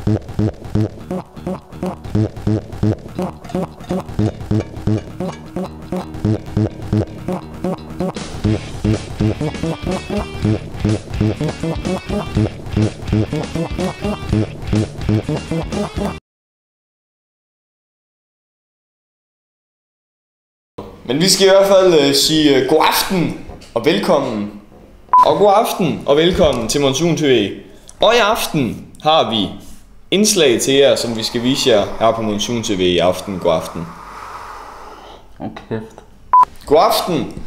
Men vi skal i hvert fald sige god aften og velkommen. Og god aften og velkommen til Monsun TV. Og i aften har vi indslag til jer, som vi skal vise jer her på Monsun TV i aften. God aften. Okay. God aften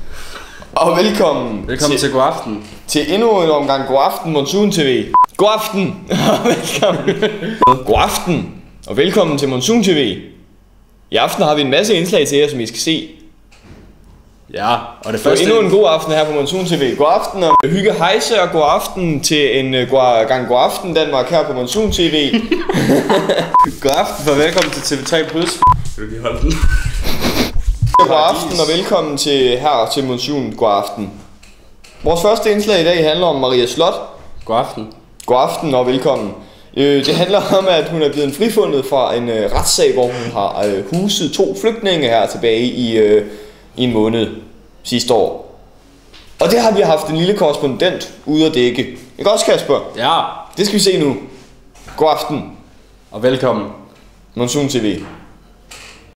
og velkommen. Velkommen til god aften. Til endnu en omgang God aften Monsun TV. God aften og velkommen. God aften og velkommen til Monsun TV. I aften har vi en masse indslag til jer, som I skal se. Ja, og det Så første... endnu en god aften her på Monsun TV. God aften og hygge hejse, og god aften til en gang god aften Danmark her på Monsun TV. God aften og velkommen til TV3 Plus. Skal du lige holde den? God aften og velkommen til her til Monsun. God aften. Vores første indslag i dag handler om Maria Slot. God aften. God aften og velkommen. Det handler om, at hun er blevet frifundet fra en retssag, hvor hun har huset 2 flygtninge her tilbage i en måned sidste år. Og det har vi haft en lille korrespondent ude at dække. Ikke også, Kasper? Ja. Det skal vi se nu. God aften Og velkommen. Monsun TV.